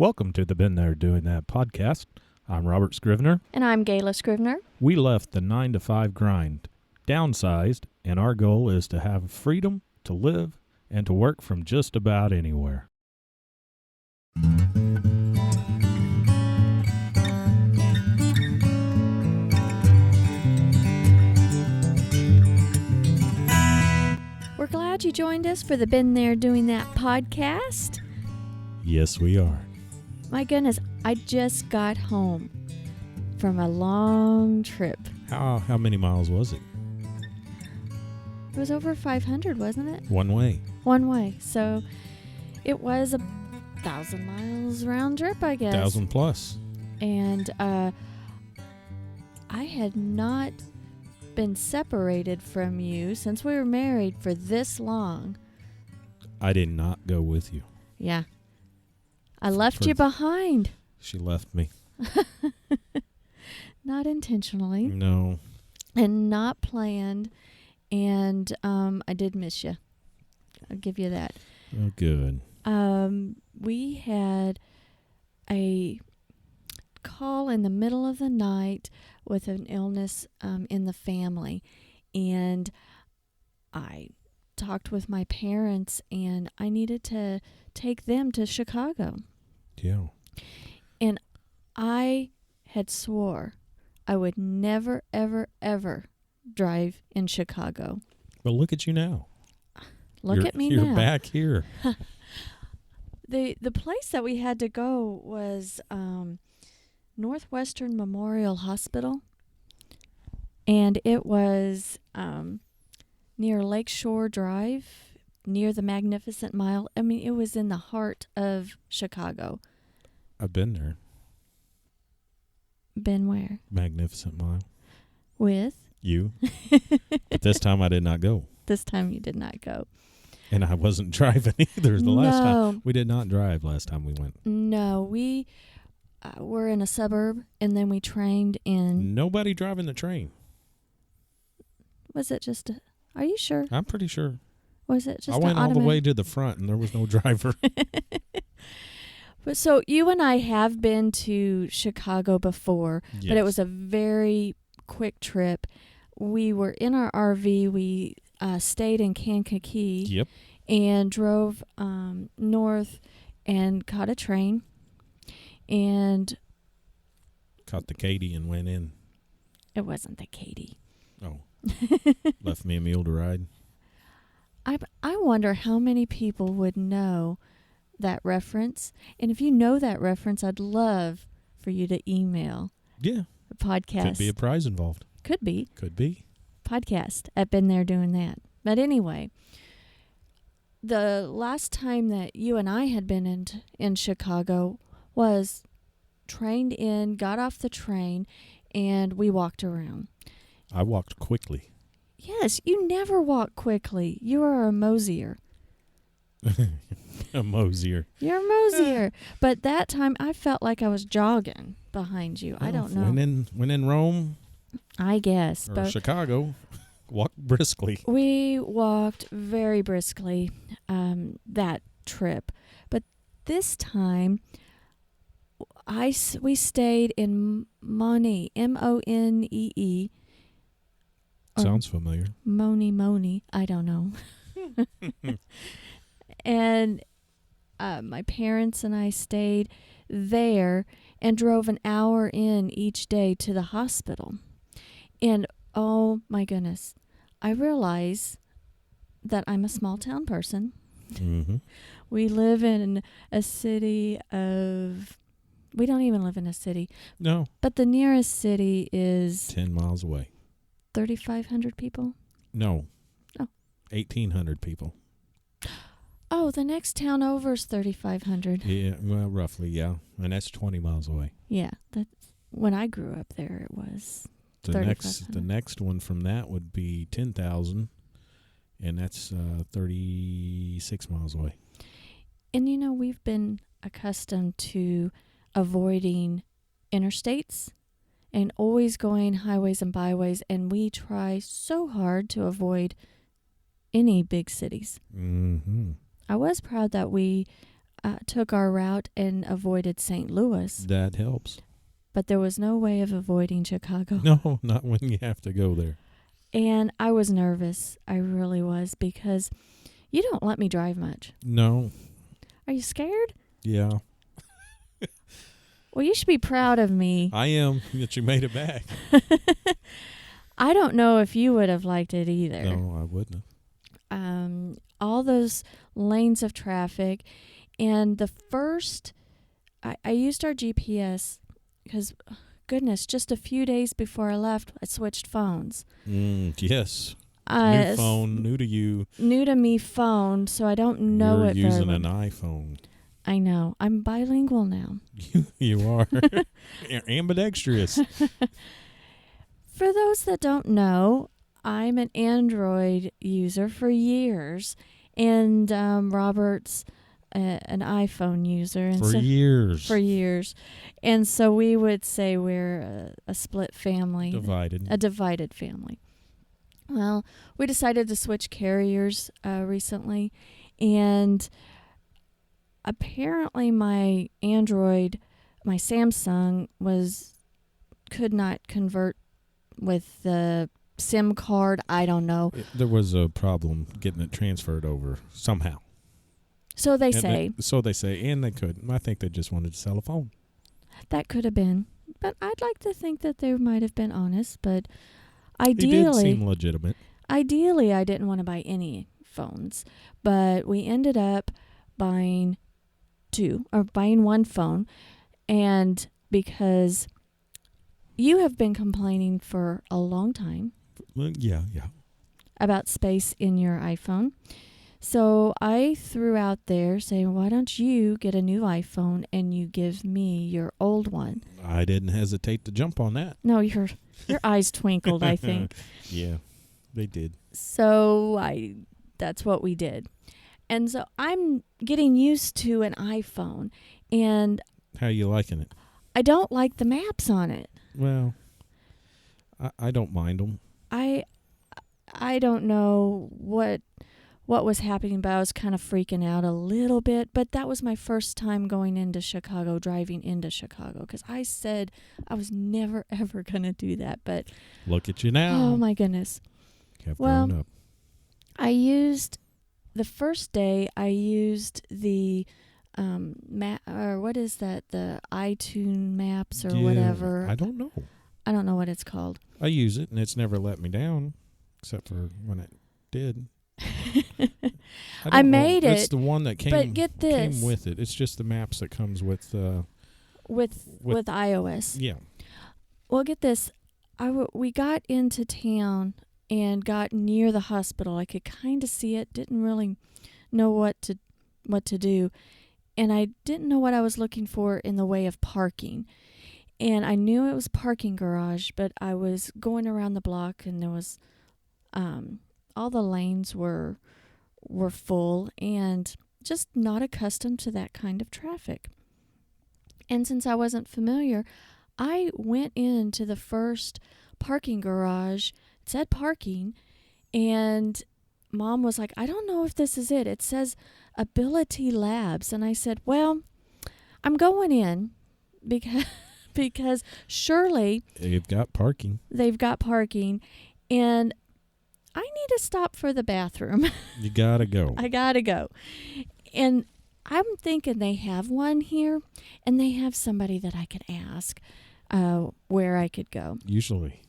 Welcome to the Been There Doing That podcast. I'm Robert Scrivener. And I'm Gayla Scrivener. We left the 9-to-5 grind, downsized, and our goal is to have freedom to live and to work from just about anywhere. We're glad you joined us for the Been There Doing That podcast. Yes, we are. My goodness, I just got home from a long trip. How many miles was it? It was over 500, wasn't it? One way. One way. So it was 1,000 miles round trip, I guess. 1,000 plus. And I had not been separated from you since we were married for this long. I did not go with you. Yeah. I left you behind. She left me. Not intentionally. No. And not planned. And I did miss you. I'll give you that. Oh, good. We had a call in the middle of the night with an illness in the family. And I talked with my parents, and I needed to take them to Chicago. Yeah. And I had swore I would never, ever, ever drive in Chicago. Well, look at you now. Look at me now. You're back here. The place that we had to go was Northwestern Memorial Hospital, and it was near Lakeshore Drive, near the Magnificent Mile. I mean, it was in the heart of Chicago. I've been there. Been where? Magnificent Mile. With? You. But this time I did not go. This time you did not go. And I wasn't driving either last No. time. We did not drive last time we went. No, we were in a suburb, and then we trained in... Nobody driving the train. Was it just a... Are you sure? I'm pretty sure. Was it just I went all the automatic? way to the front, and there was no driver. But so you and I have been to Chicago before, Yes. but it was a very quick trip. We were in our RV. We stayed in Kankakee. Yep. And drove north and caught a train. And Caught the Katy and went in. it wasn't the Katy. Oh. Left me a mule to ride. I wonder how many people would know that reference. And if you know that reference, I'd love for you to email Yeah. the podcast. Could be a prize involved. Could be. Could be. Podcast at Been There Doing That. But anyway, the last time that you and I had been in Chicago was trained in, got off the train, and we walked around. I walked quickly. Yes, you never walk quickly. You are a mosier. A mosier. You're a mosier. But that time I felt like I was jogging behind you. I don't know. When in Rome I guess. or But Chicago, walk briskly. we walked very briskly that trip. But this time we stayed in Monee, Monee. Sounds familiar. Monee. I don't know. And my parents and I stayed there and drove an hour in each day to the hospital. And oh my goodness, I realize that I'm a small town person. Mm-hmm. We live in a city of... We don't even live in a city. No. But the nearest city is... 10 miles away. 3,500 people? No. Oh. 1,800 people. Oh, the next town over is 3,500. Yeah, well, roughly, yeah. And that's 20 miles away. Yeah, that's when I grew up there. It was The 3,500. next one from that would be 10,000, and that's 36 miles away. And you know, we've been accustomed to avoiding interstates and always going highways and byways, and we try so hard to avoid any big cities. Mm-hmm. I was proud that we took our route and avoided St. Louis, That helps. but there was no way of avoiding Chicago. No, not when you have to go there. And I was nervous. I really was, because you don't let me drive much. No. Are you scared? Yeah. Well, you should be proud of me. I am that you made it back. I don't know if you would have liked it either. No, I wouldn't have. All those lanes of traffic. And the first, I used our GPS because, goodness, just a few days before I left, I switched phones. Yes. New phone, new to you. New to me phone, so I don't know it You're using very an well. iPhone. I know. I'm bilingual now. You are. Ambidextrous. For those that don't know, I'm an Android user for years, and Robert's an iPhone user. And For years. For years. And so we would say we're a split family. Divided. A divided family. Well, we decided to switch carriers recently, and apparently my Android, my Samsung, could not convert with the SIM card. I don't know. There was a problem getting it transferred over somehow. So they And say. So they say, and they couldn't. I think they just wanted to sell a phone. That could have been. But I'd like to think that they might have been honest. But It did ideally, seem legitimate. I didn't want to buy any phones. But we ended up buying one phone. And because you have been complaining for a long time Yeah. about space in your iPhone. So I threw out there saying, why don't you get a new iPhone and you give me your old one? I didn't hesitate to jump on that. No, your eyes twinkled, I think. Yeah, they did. So that's what we did. And so I'm getting used to an iPhone, and How you liking it? I don't like the maps on it. Well, I don't mind them. I don't know what was happening, but I was kind of freaking out a little bit. But that was my first time going into Chicago, driving into Chicago, because I said I was never, ever going to do that. But Look at you now. oh, my goodness. Have Well, grown up. The first day, I used the or what is that? The iTunes Maps or Yeah, whatever. I don't know. I don't know what it's called. I use it, and it's never let me down, except for when it did. I don't know. made It's it, the one that came, but get this. came with it. It's just the maps that comes with. With iOS. Yeah. Well, get this. We got into town and got near the hospital. I could kind of see it. Didn't really know what to do, and I didn't know what I was looking for in the way of parking. And I knew it was parking garage, but I was going around the block, and there was all the lanes were full, and just not accustomed to that kind of traffic. And since I wasn't familiar, I went into the first parking garage. It said parking, and Mom was like, I don't know if this is it. It says Ability Labs. And I said, well, I'm going in because surely They've got parking. they've got parking, and I need to stop for the bathroom. You gotta go. I gotta go. And I'm thinking they have one here, and they have somebody that I could ask where I could go. Usually.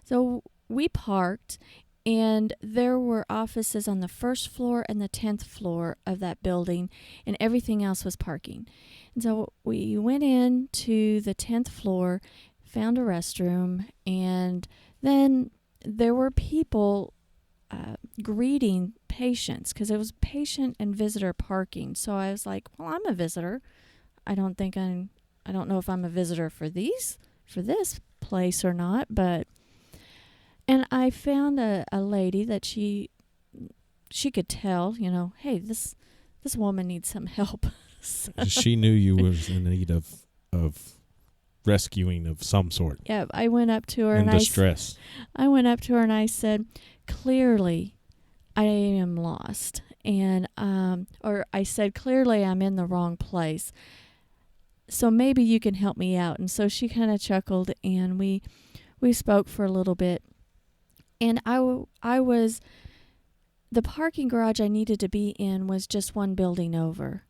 So we parked, and there were offices on the first floor and the 10th floor of that building, and everything else was parking. And so we went in to the 10th floor, found a restroom, and then there were people greeting patients, because it was patient and visitor parking. So I was like, well, I'm a visitor. I don't know if I'm a visitor for this place or not, but. And I found a lady that she could tell, hey, this woman needs some help. So, She knew you was in need of rescuing of some sort. yeah, I went up to her In and distress. I went up to her and I said, clearly, I am lost, and or I said, clearly I'm in the wrong place. So maybe you can help me out. And so she kind of chuckled, and we spoke for a little bit. And I was, the parking garage I needed to be in was just one building over.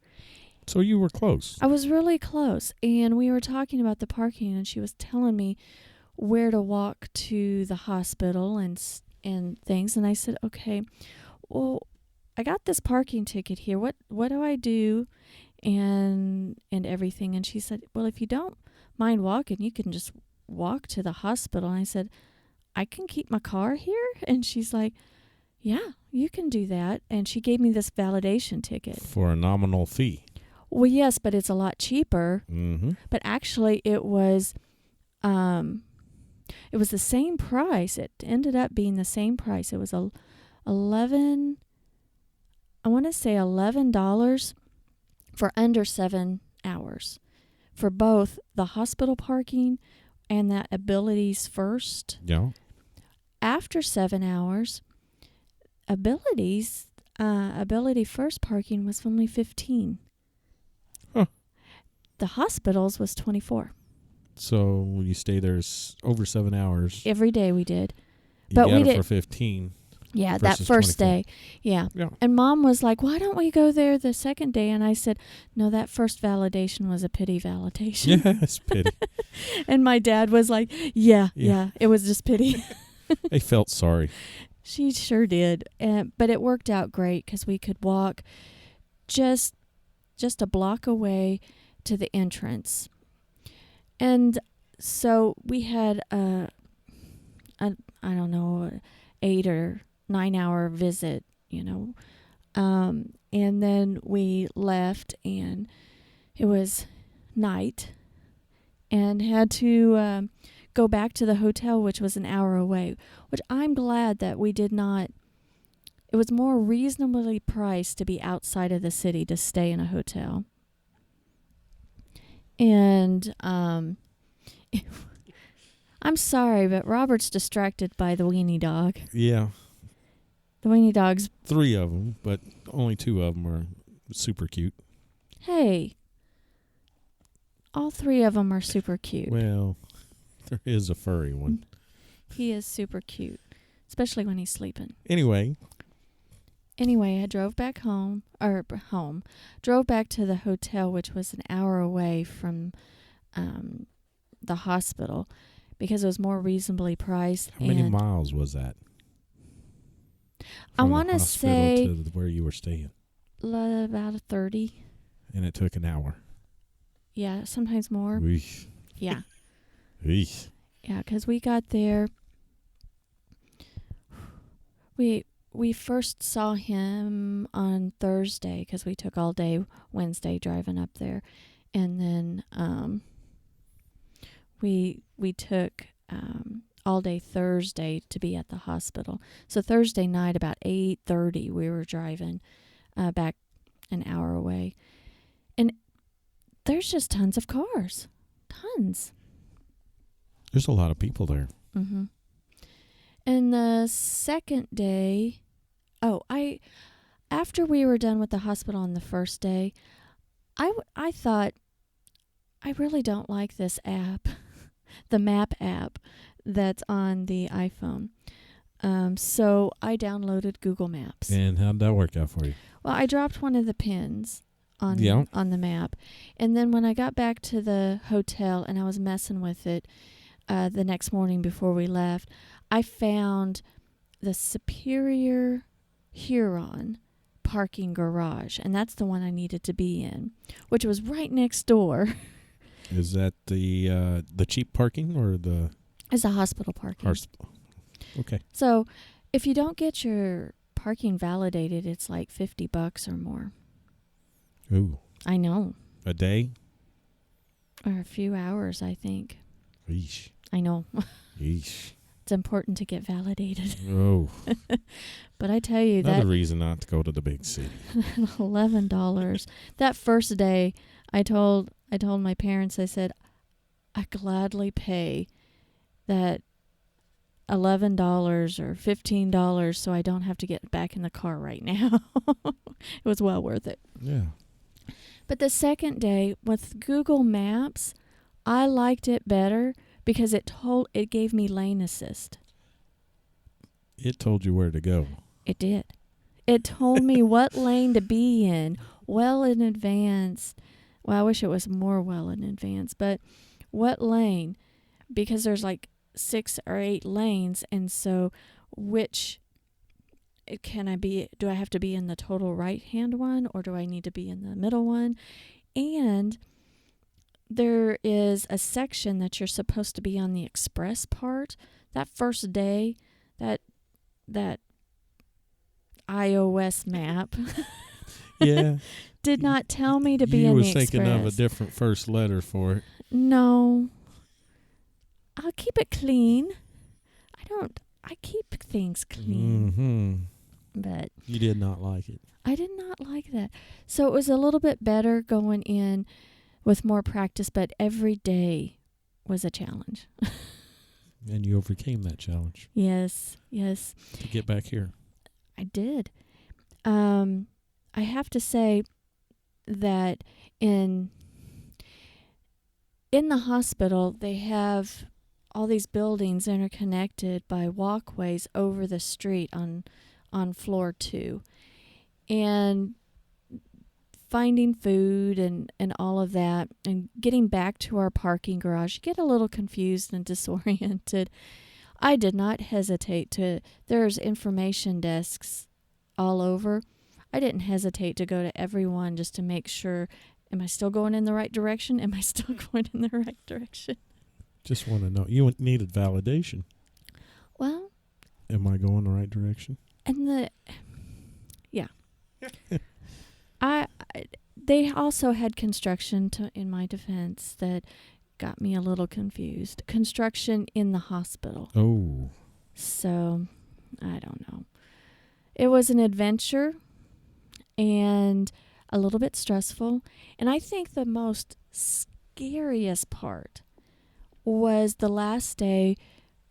So you were close. I was really close. And we were talking about the parking, and she was telling me where to walk to the hospital and things. And I said, okay, well, I got this parking ticket here. What do I do? And everything. And she said, well, if you don't mind walking, you can just walk to the hospital. And I said, I can keep my car here? And she's like, yeah, you can do that. And she gave me this validation ticket. For a nominal fee. Well, yes, but it's a lot cheaper. Mm-hmm. But actually it was the same price. It ended up being the same price. It was $11 for under 7 hours for both the hospital parking and that Abilities First. Yeah. After 7 hours, Ability First parking was only 15. Huh. The hospitals was 24. So you stay there over 7 hours. Every day we did. You But got we it did for 15. Yeah, that versus first 24. day. Yeah. Yeah. And Mom was like, why don't we go there the second day? And I said, no, that first validation was a pity validation. Yes, pity. And my dad was like, yeah, it was just pity. They felt sorry. She sure did. But it worked out great because we could walk just a block away to the entrance. And so we had I don't know, 8 or 9 hour visit, and then we left, and it was night, and had to go back to the hotel, which was an hour away, which I'm glad that we did not. It was more reasonably priced to be outside of the city to stay in a hotel. And I'm sorry, but Robert's distracted by the weenie dog. Yeah. The weenie dog's... 3 of them, but only 2 of them are super cute. Hey. All 3 of them are super cute. Well, there is a furry one. He is super cute, especially when he's sleeping. Anyway, I drove back drove back to the hotel, which was an hour away from the hospital, because it was more reasonably priced. How many miles was that? I want to say to where you were staying. About 30. And it took an hour. Yeah, sometimes more. Eesh. Yeah. Eesh. Yeah, because we got there. We first saw him on Thursday because we took all day Wednesday driving up there, and then we took all day Thursday to be at the hospital. So Thursday night about 8:30 we were driving back an hour away, and there's just tons of cars, tons. There's a lot of people there. Mm-hmm. And the second day, after we were done with the hospital on the first day, I thought, I really don't like this app, the map app that's on the iPhone. So I downloaded Google Maps. And how'd that work out for you? Well, I dropped one of the pins on the map. And then when I got back to the hotel and I was messing with it the next morning before we left, I found the Superior Huron parking garage, and that's the one I needed to be in, which was right next door. Is that the cheap parking or the... It's a hospital parking. Okay. So if you don't get your parking validated, it's like $50 or more. Ooh. I know. A day? Or a few hours, I think. Eesh. I know. Eesh. It's important to get validated. Oh. But I tell you, another reason not to go to the big city. $11. That first day, I told my parents, I said, I gladly pay that $11 or $15 so I don't have to get back in the car right now. It was well worth it. Yeah. But the second day with Google Maps, I liked it better because it gave me lane assist. It told you where to go. It did. It told me what lane to be in well in advance. Well, I wish it was more well in advance, but what lane? Because there's like 6 or 8 lanes, and so which can I be? Do I have to be in the total right-hand one, or do I need to be in the middle one? And there is a section that you're supposed to be on the express part. That first day, that iOS map Yeah. did not tell me to be in the express. You were thinking of a different first letter for it. No. I'll keep it clean. I keep things clean. Mm-hmm. But you did not like it. I did not like that. So it was a little bit better going in with more practice, but every day was a challenge. And you overcame that challenge. Yes. To get back here. I did. I have to say that in the hospital, they have all these buildings interconnected by walkways over the street on floor 2. And finding food and all of that and getting back to our parking garage, you get a little confused and disoriented. I did not hesitate there's information desks all over. I didn't hesitate to go to every one just to make sure, am I still going in the right direction? Am I still going in the right direction? Just want to know. You needed validation. Well. Am I going the right direction? And yeah. They also had construction in my defense that got me a little confused. Construction in the hospital. Oh. So, I don't know. It was an adventure and a little bit stressful. And I think the most scariest part was the last day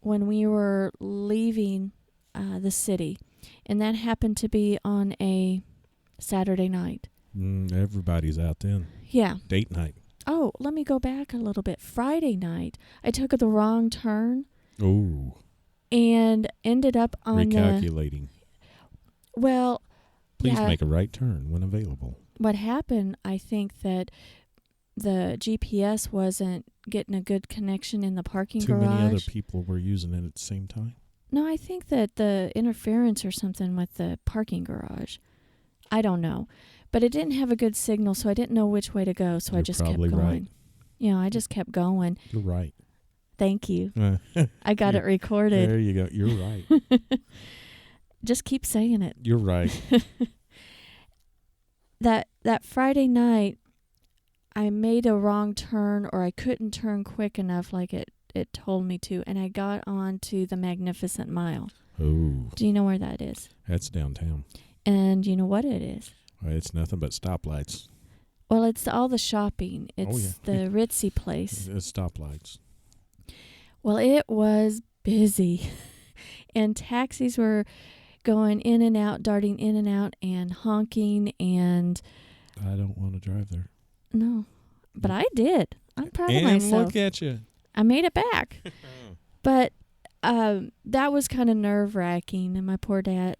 when we were leaving the city. And that happened to be on a Saturday night. Everybody's out then. Yeah. Date night. Oh, let me go back a little bit. Friday night, I took the wrong turn. Oh. And ended up on recalculating. Well, please make a right turn when available. What happened, I think that the GPS wasn't getting a good connection in the parking garage. Too many other people were using it at the same time? No, I think that the interference or something with the parking garage. I don't know. But it didn't have a good signal, so I didn't know which way to go, so I just kept going. Right. I just kept going. You're right. Thank you. I got it recorded. There you go. You're right. Just keep saying it. You're right. That Friday night, I made a wrong turn, or I couldn't turn quick enough like it told me to, and I got on to the Magnificent Mile. Oh. Do you know where that is? That's downtown. And you know what it is? It's nothing but stoplights. Well, it's all the shopping. It's the ritzy place. It's stoplights. Well, it was busy. And taxis were going in and out, darting in and out, and honking, and... I don't want to drive there. No. But I did. I'm proud of myself. And look at you. I made it back. But that was kind of nerve-wracking, and my poor dad...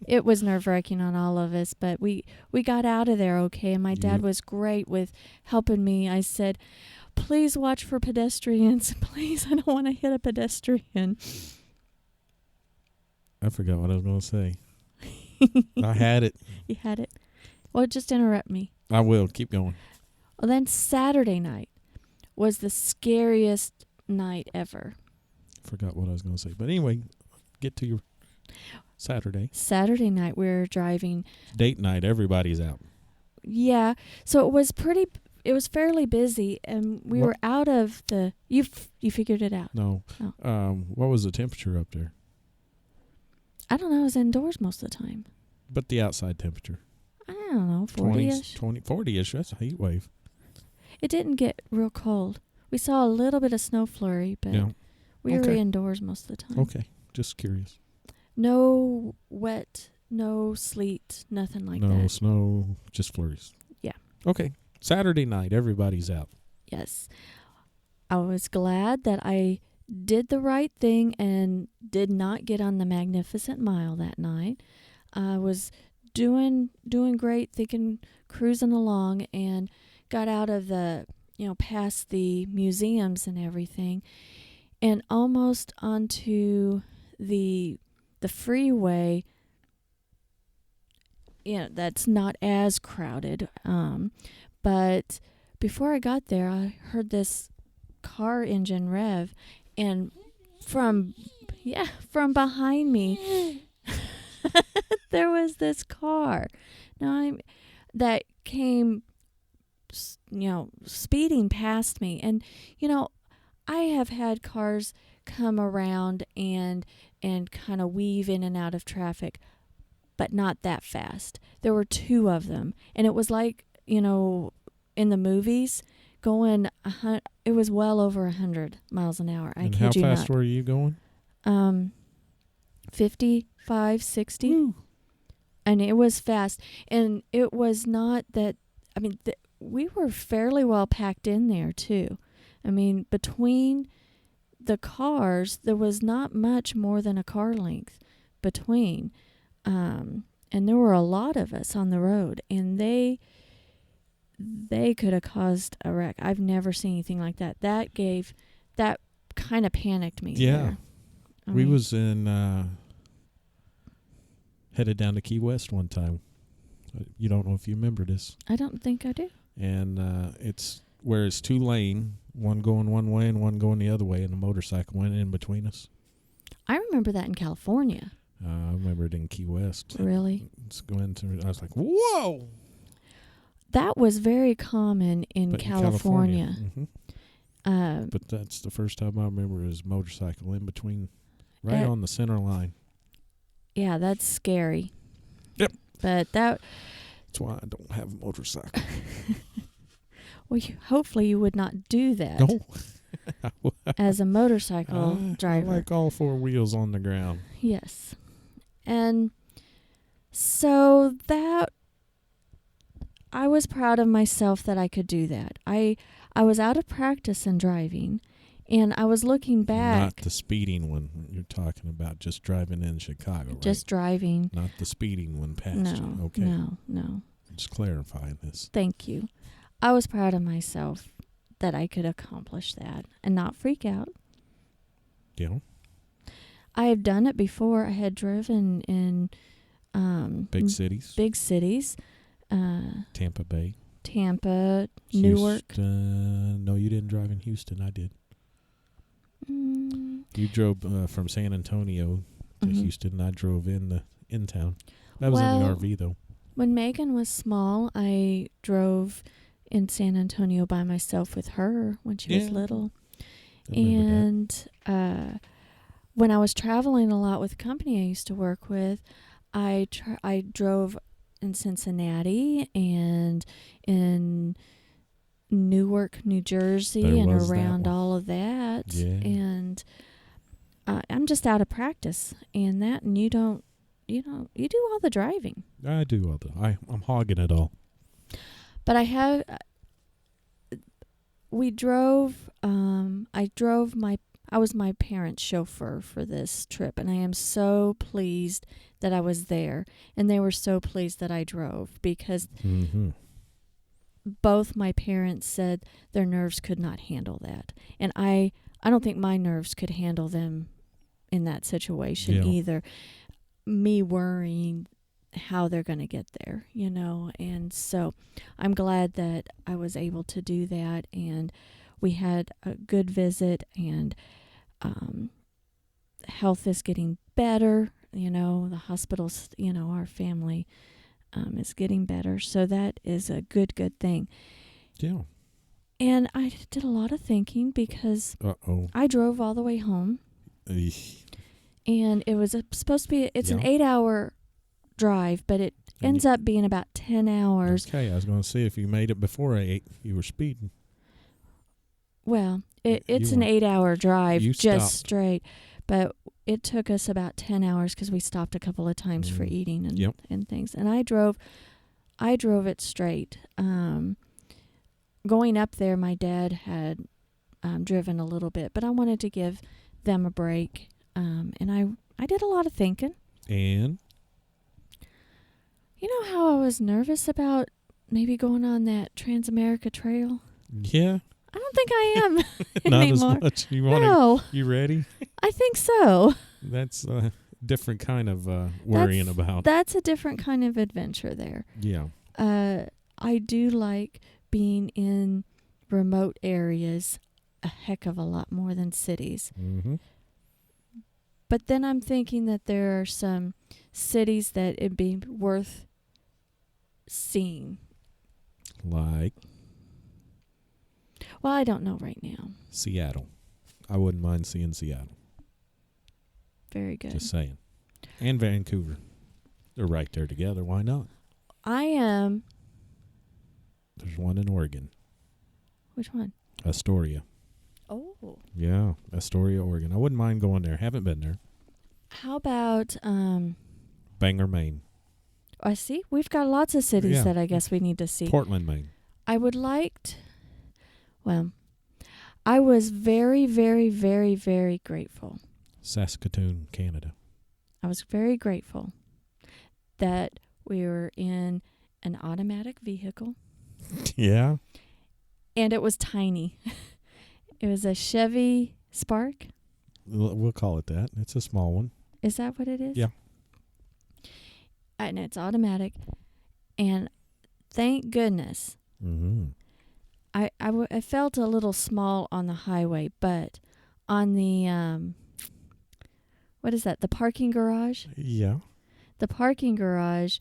it was nerve-wracking on all of us, but we got out of there okay, and my dad was great with helping me. I said, please watch for pedestrians. Please, I don't want to hit a pedestrian. I forgot what I was going to say. I had it. You had it? Well, just interrupt me. I will. Keep going. Well, then Saturday night was the scariest night ever. Forgot what I was going to say. But anyway, get to your Saturday. Saturday night, we were driving. Date night. Everybody's out. Yeah. So it was fairly busy, and we were out of the... You figured it out. No. Oh. What was the temperature up there? I don't know. I was indoors most of the time. But the outside temperature? I don't know, 40-ish. 40-ish. That's a heat wave. It didn't get real cold. We saw a little bit of snow flurry, but We were Okay. indoors most of the time. Okay. Just curious. No wet, no sleet, nothing like no that. snow, just flurries. Yeah. Okay. Saturday night, everybody's out. Yes. I was glad that I did the right thing and did not get on the Magnificent Mile that night. I was doing great, cruising along, and got out of the, past the museums and everything, and almost onto the freeway. That's not as crowded. But before I got there, I heard this car engine rev, and from behind me there was this car. That came, speeding past me, and I have had cars come around and kind of weave in and out of traffic, but not that fast. There were two of them, and it was like, in the movies, going it was well over 100 miles an hour. I and kid you how not. fast were you going? 55, 60. Ooh. And it was fast. And it was not that, we were fairly well packed in there too. Between the cars, there was not much more than a car length between. And there were a lot of us on the road, and they could have caused a wreck. I've never seen anything like that. That kind of panicked me. Yeah. There. We was in headed down to Key West one time. You don't know if you remember this. I don't think I do. And it's where it's 2 lane, one going one way and one going the other way, and a motorcycle went in between us. I remember that in California. I remember it in Key West. Really? I was like, whoa! That was very common in California. Mm-hmm. But that's the first time I remember is motorcycle in between, right on the center line. Yeah, that's scary. Yep. But that's why I don't have a motorcycle. Well, hopefully you would not do that. No. As a motorcycle driver. I like all 4 wheels on the ground. Yes. And so I was proud of myself that I could do that. I was out of practice in driving, and I was looking back. Not the speeding one you're talking about, just driving in Chicago, right? Just driving. Not the speeding one past you. Okay. No. Just clarifying this. Thank you. I was proud of myself that I could accomplish that and not freak out. Yeah. I have done it before. I had driven in big cities. Big cities. Tampa Bay. Tampa, Newark. No, you didn't drive in Houston. I did. You drove from San Antonio to Houston, and I drove in town. That was in the RV, though. When Megan was small, I drove in San Antonio by myself with her when she was little. And when I was traveling a lot with the company I used to work with, I drove in Cincinnati and in Newark, New Jersey, and around all of that. Yeah. And I'm just out of practice, and you do all the driving. I do all I'm hogging it all. But I was my parents' chauffeur for this trip, and I am so pleased that I was there, and they were so pleased that I drove, because both my parents said their nerves could not handle that, and I don't think my nerves could handle them in that situation either. Me worrying how they're going to get there, and so I'm glad that I was able to do that, and we had a good visit, and health is getting better, the hospitals, our family is getting better, so that is a good thing. Yeah. And I did a lot of thinking, because I drove all the way home, and it was supposed to be, it's an 8-hour drive, but it ends up being about 10 hours. Okay, I was going to see if you made it before 8, you were speeding. Well, You it's an were- 8-hour drive you just stopped. straight, but it took us about 10 hours because we stopped a couple of times for Mm. eating and Yep. and things. And I drove it straight. Going up there, my dad had driven a little bit, but I wanted to give them a break. And I did a lot of thinking. And You know how I was nervous about maybe going on that Trans-America Trail? yeah, I don't think I am not anymore. as much. You want to? No, You ready? I think so. That's a different kind of worrying about. That's a different kind of adventure there. Yeah. I do like being in remote areas a heck of a lot more than cities. Mm-hmm. But then I'm thinking that there are some cities that it'd be worth seeing. Like Well, I don't know right now. Seattle. I wouldn't mind seeing Seattle. Very good. Just saying. And Vancouver. They're right there together. Why not? I am. There's one in Oregon. Which one? Astoria. Oh. Yeah, Astoria, Oregon. I wouldn't mind going there. Haven't been there. How about Bangor, Maine. I see. We've got lots of cities Yeah. that I guess we need to see. Portland, Maine. I would like well, I was very, very, very, very grateful. Saskatoon, Canada. I was very grateful that we were in an automatic vehicle Yeah. and it was tiny. It was a Chevy Spark. We'll call it that. It's a small one. Is that what it is? Yeah. And it's automatic. And thank goodness Mm-hmm. I felt a little small on the highway, but on the what is that? The parking garage? Yeah. The parking garage,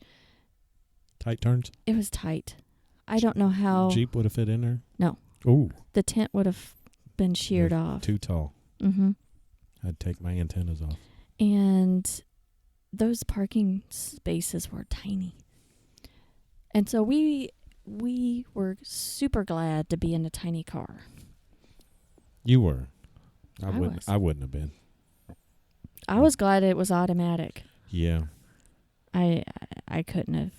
Tight turns. it was tight. I don't know how Jeep would have fit in there? No. Ooh, the tent would have been sheared off. too tall. Mm-hmm. I'd take my antennas off. And those parking spaces were tiny. And so we were super glad to be in a tiny car. You were. I was. I wouldn't have been. I was glad it was automatic. Yeah. I couldn't have.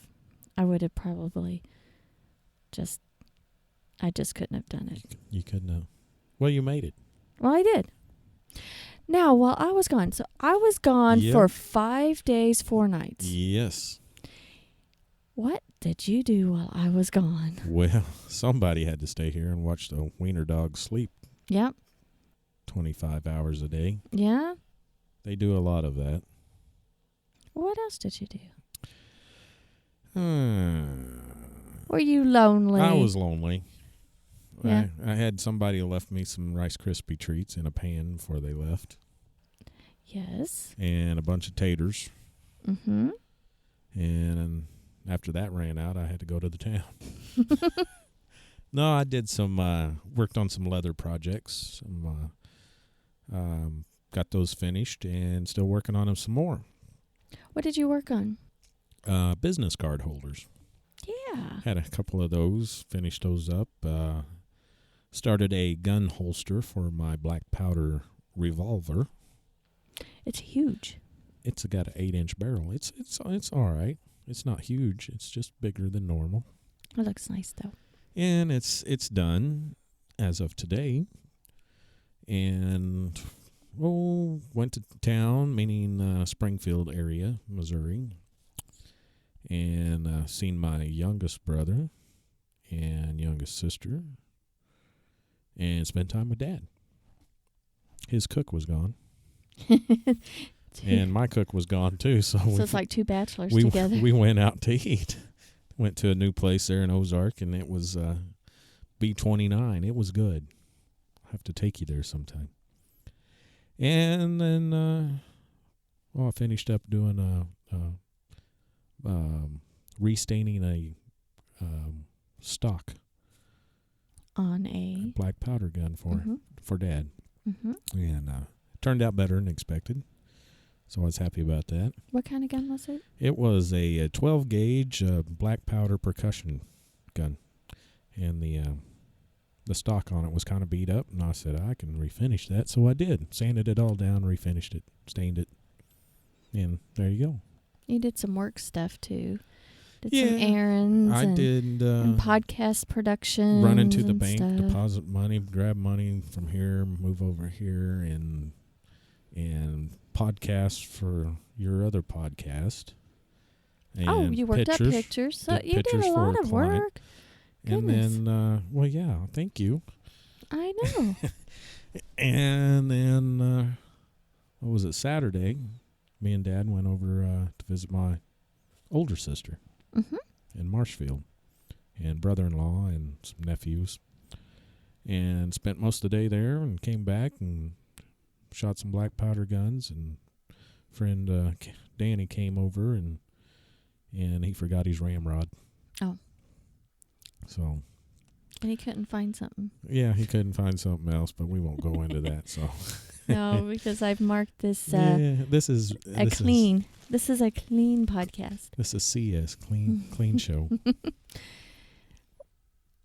I would have probably I just couldn't have done it. You couldn't have. Well, you made it. Well, I did. Now, while I was gone, so I was gone Yep. for 5 days, 4 nights. Yes. What did you do while I was gone? Well, somebody had to stay here and watch the wiener dogs sleep Yep. 25 hours a day. Yeah. They do a lot of that. What else did you do? I Were you lonely? was lonely. Yeah. I had somebody who left me some Rice Krispie treats in a pan before they left, Yes. and a bunch of taters. Mm-hmm. And after that ran out, I had to go to the town. No, I did worked on some leather projects. Got those finished and still working on them some more. What did you work on? Business card holders. Yeah. Had a couple of those, finished those up. Started a gun holster for my black powder revolver. It's huge. It's got an 8-inch barrel. It's all right. It's not huge. It's just bigger than normal. It looks nice, though. And it's done as of today. And went to town, meaning Springfield area, Missouri, and seen my youngest brother and youngest sister, and spent time with Dad. His cook was gone, and my cook was gone too. So it's like two bachelors together. We went out to eat. Went to a new place there in Ozark, and it was B29. It was good. I'll have to take you there sometime. And then, I finished up doing restaining a stock On a black powder gun for Dad, Mm-hmm. and turned out better than expected. So I was happy about that. What kind of gun was it? It was a 12 gauge black powder percussion gun, and the the stock on it was kind of beat up, and I said I can refinish that. So I did. Sanded it all down, refinished it, stained it, and there you go. You did some work stuff too. Did Yeah, some errands. I did. And podcast production. Run into the bank, stuff. deposit money, grab money from here, move over here, and podcast for your other podcast. And you worked up pictures. So you did pictures a lot for of client. work. And Goodness. then, well, yeah, thank you. I know. And then, what was it, Saturday, me and Dad went over to visit my older sister in Marshfield, and brother-in-law and some nephews, and spent most of the day there and came back and shot some black powder guns, and friend Danny came over and he forgot his ramrod. Oh. So. And he couldn't find something. Yeah, he couldn't find something else, but we won't go into that. So. No, because I've marked this. This is clean. This is a clean podcast. This is CS clean show.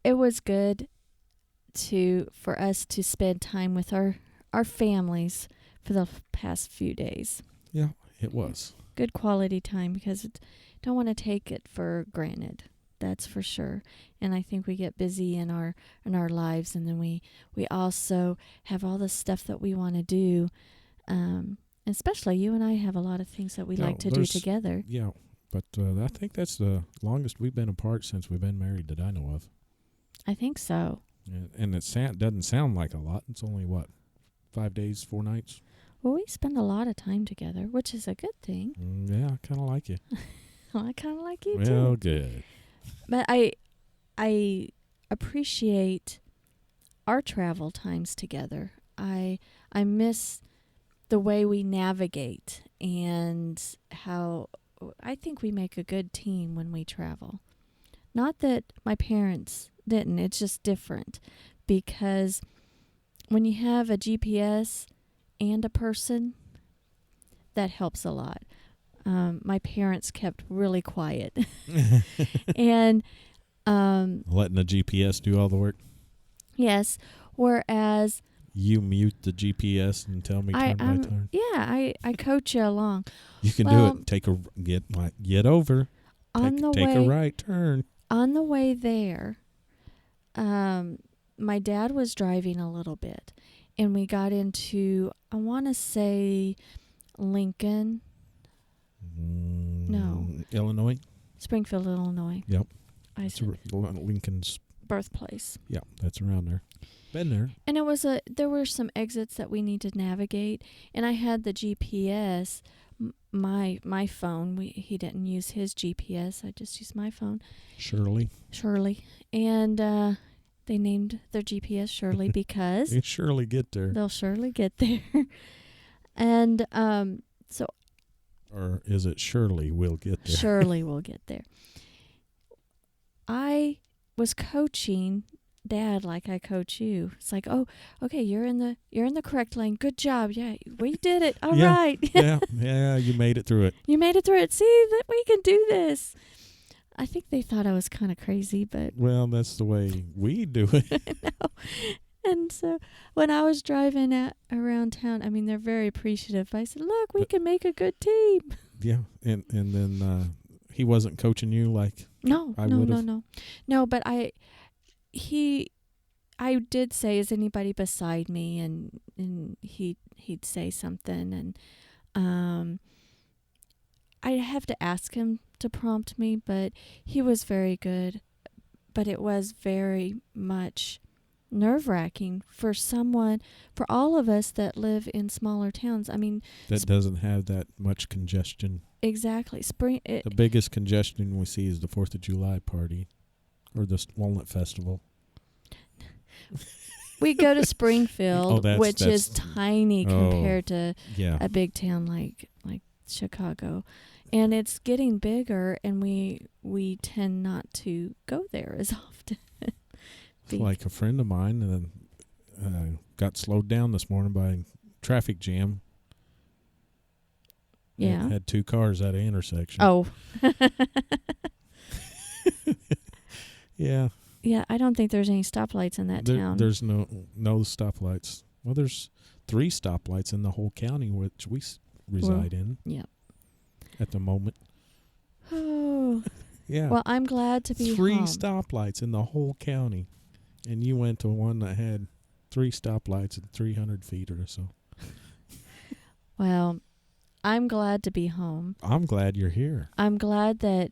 It was good for us to spend time with our families for the past few days. Yeah, it was good quality time, because don't want to take it for granted. That's for sure. And I think we get busy in our lives, and then we also have all the stuff that we want to do. Especially you and I have a lot of things that we like to do together. Yeah, but I think that's the longest we've been apart since we've been married that I know of. I think so. And it doesn't sound like a lot. It's only, 5 days, 4 nights? Well, we spend a lot of time together, which is a good thing. Yeah, I kind of like you. Well, I kind of like you too. Well, good. But I appreciate our travel times together. I miss the way we navigate, and how I think we make a good team when we travel. Not that my parents didn't. It's just different, because when you have a GPS and a person, that helps a lot. My parents kept really quiet. And letting the GPS do all the work? Yes. Whereas you mute the GPS and tell me turn by turn? Yeah, I coach you along. You can do it. Get over. Take a right turn. On the way there, my dad was driving a little bit, and we got into, I want to say, Lincoln. No. Illinois? Springfield, Illinois. Yep. It's Lincoln's birthplace. Yeah, that's around there. Been there. And there were some exits that we need to navigate, and I had the GPS, my phone. He didn't use his GPS. I just used my phone. Shirley. And they named their GPS Shirley because They'll surely get there. They'll surely get there. And so. Or is it Shirley will get there? Shirley will get there. I was coaching Dad like I coach you. It's like, oh, okay, you're in the correct lane. Good job. Yeah, we did it. All right. Yeah, you made it through it. You made it through it. See that we can do this. I think they thought I was kind of crazy, but well, that's the way we do it. I know. And so when I was driving around town, I mean, they're very appreciative. I said, look, we can make a good team. Yeah, and then he wasn't coaching you like No. No, but I did say, is anybody beside me? And he'd say something, and I have to ask him to prompt me, but he was very good. But it was very much nerve-wracking for all of us that live in smaller towns. I mean, that doesn't have that much congestion. Exactly. The biggest congestion we see is the 4th of July party or the Walnut Festival. We go to Springfield, which is tiny compared to a big town like Chicago. And it's getting bigger, and we tend not to go there as often. Like a friend of mine got slowed down this morning by traffic jam. Yeah. It had 2 cars at an intersection. Oh. Yeah. Yeah, I don't think there's any stoplights in that town. There's no stoplights. Well, there's 3 stoplights in the whole county which we reside in. Yeah. At the moment. Oh. Yeah. Well, I'm glad to be 3 home. stoplights in the whole county. And you went to one that had 3 stoplights at 300 feet or so. Well, I'm glad to be home. I'm glad you're here. I'm glad that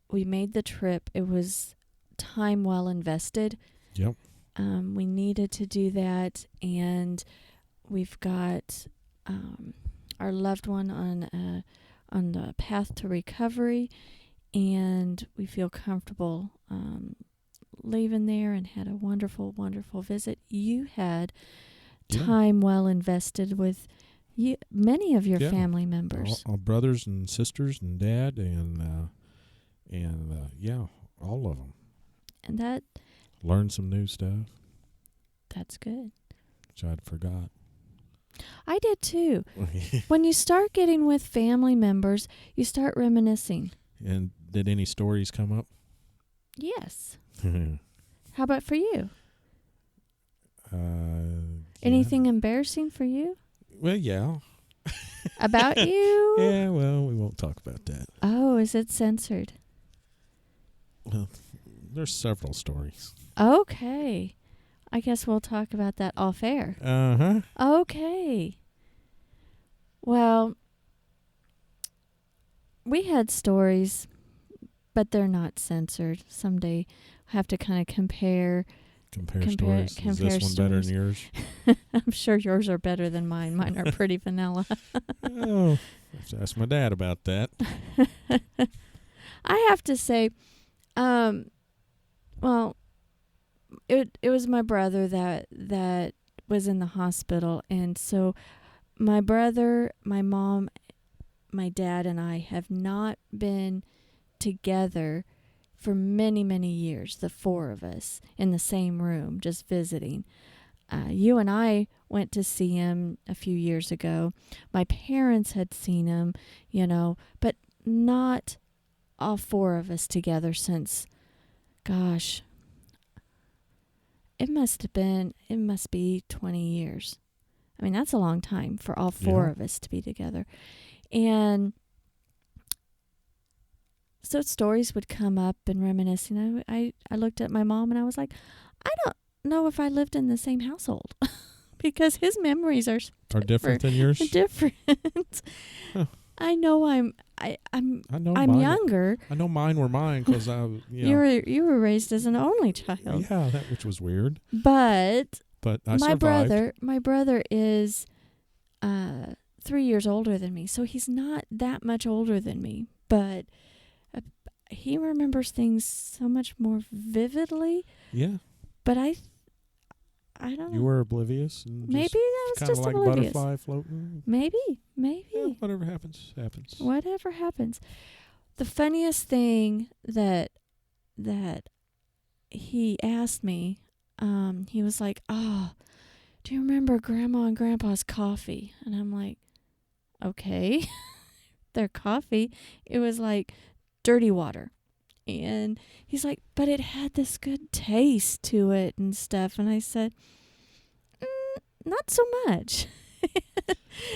we made the trip. It was time well invested. Yep. We needed to do that, and we've got our loved one on the path to recovery, and we feel comfortable leaving there, and had a wonderful, wonderful visit. You had time well invested with many of your family members. All brothers and sisters and dad and all of them. And that... Learned some new stuff. That's good. Which I'd forgot. I did too. When you start getting with family members, you start reminiscing. And did any stories come up? Yes. How about for you? Anything embarrassing for you? Well, yeah. About you? Yeah, well, we won't talk about that. Oh, is it censored? Well, there's several stories. Okay. I guess we'll talk about that off air. Uh-huh. Okay. Well, we had stories, but they're not censored. Someday I have to kind of compare stories. Is this one better than yours? I'm sure yours are better than mine. Mine are pretty vanilla. Oh, I have to ask my dad about that. I have to say, well, it was my brother that was in the hospital, and so my brother, my mom, my dad, and I have not been together for many, many years, the 4 of us in the same room, just visiting. You and I went to see him a few years ago. My parents had seen him, but not all 4 of us together since, gosh, it must be 20 years. I mean, that's a long time for all 4 of us to be together. And so stories would come up and reminiscing. I looked at my mom and I was like, I don't know if I lived in the same household because his memories are different than yours. Different. Huh. I know I'm younger. I know mine were mine because you were raised as an only child. Yeah, which was weird. But I survived. My brother is 3 years older than me, so he's not that much older than me, but he remembers things so much more vividly. Yeah. But I don't know. You were oblivious. And maybe that was just like oblivious. Butterfly floating. Maybe. Yeah, whatever happens, happens. Whatever happens. The funniest thing that he asked me, he was like, "Oh, do you remember Grandma and Grandpa's coffee?" And I'm like, "Okay." Their coffee, it was like dirty water. And he's like, "But it had this good taste to it and stuff." And I said, "Not so much."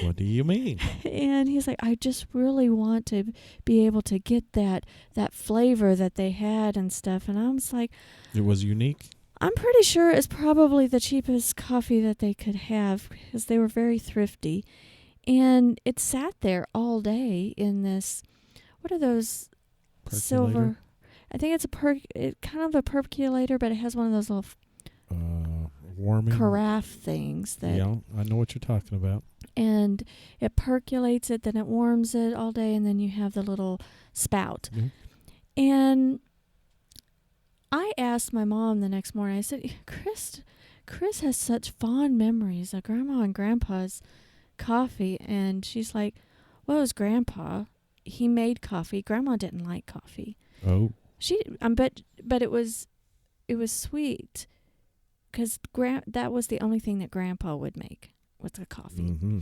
What do you mean? And he's like, "I just really want to be able to get that flavor that they had and stuff." And I was like, it was unique? I'm pretty sure it's probably the cheapest coffee that they could have because they were very thrifty. And it sat there all day in this, what are those silver? I think it's kind of a percolator, but it has one of those little warming carafe things. Yeah, I know what you're talking about. And it percolates it, then it warms it all day, and then you have the little spout. Mm-hmm. And I asked my mom the next morning, I said, Chris has such fond memories of Grandma and Grandpa's coffee. And she's like, "Well, it was Grandpa. He made coffee. Grandma didn't like coffee." Oh. But it was sweet because that was the only thing that Grandpa would make was the coffee. Mm-hmm.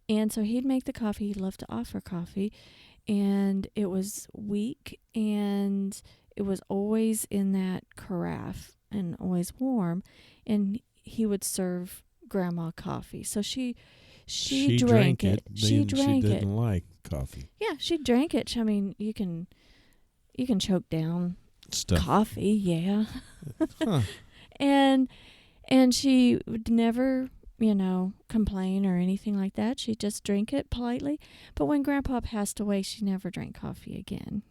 And so he'd make the coffee. He'd love to offer coffee. And it was weak and it was always in that carafe and always warm, and he would serve Grandma coffee. So she drank it. She drank it. She didn't like coffee. Yeah, she drank it. I mean, you can choke down Stuff. coffee, yeah. Huh. And she would never, complain or anything like that. She'd just drink it politely. But when Grandpa passed away, she never drank coffee again,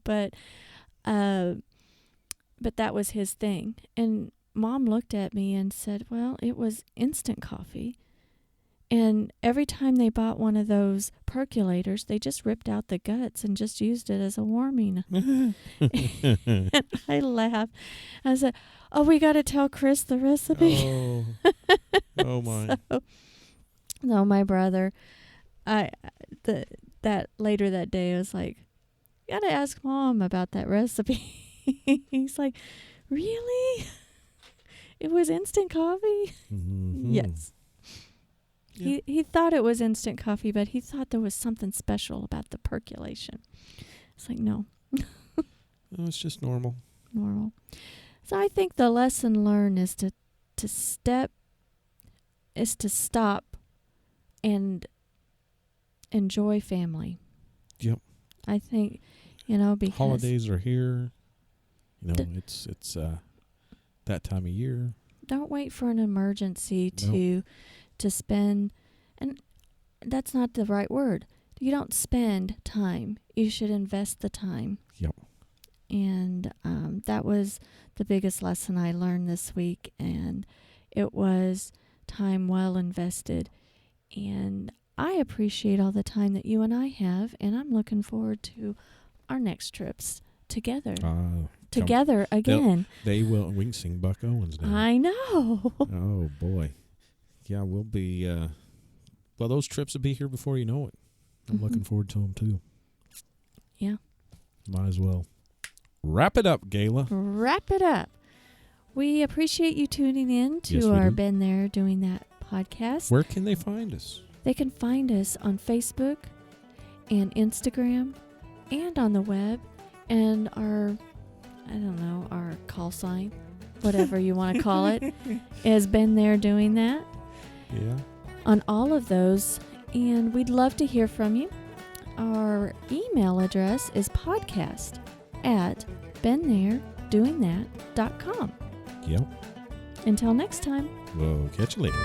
But that was his thing. And Mom looked at me and said, well, it was instant coffee. And every time they bought one of those percolators, they just ripped out the guts and just used it as a warming. And I laughed. I said, oh, we got to tell Chris the recipe. Oh my. So my brother, that later that day, I was like, you got to ask Mom about that recipe. He's like, really? It was instant coffee? Mm-hmm. Yes. Yeah. He thought it was instant coffee, but he thought there was something special about the percolation. It's like, no. No, it's just normal. Normal. So I think the lesson learned is to stop and enjoy family. Yep. I think, because holidays are here. It's that time of year. Don't wait for an emergency to spend, and that's not the right word. You don't spend time. You should invest the time. Yep. And that was the biggest lesson I learned this week, and it was time well invested. And I appreciate all the time that you and I have, and I'm looking forward to our next trips together. Together again. They will. We can sing Buck Owens now. I know. Oh boy. Yeah, we'll be. Well, those trips will be here before you know it. I'm looking forward to them too. Yeah. Might as well. Wrap it up, Gayla. Wrap it up. We appreciate you tuning in to our Been There Doing That podcast. Where can they find us? They can find us on Facebook and Instagram and on the web, and our call sign, whatever you want to call it, has been there doing that. Yeah. On all of those, and we'd love to hear from you. Our email address is podcast@beentheredoingthat.com. Yep. Until next time. We'll catch you later.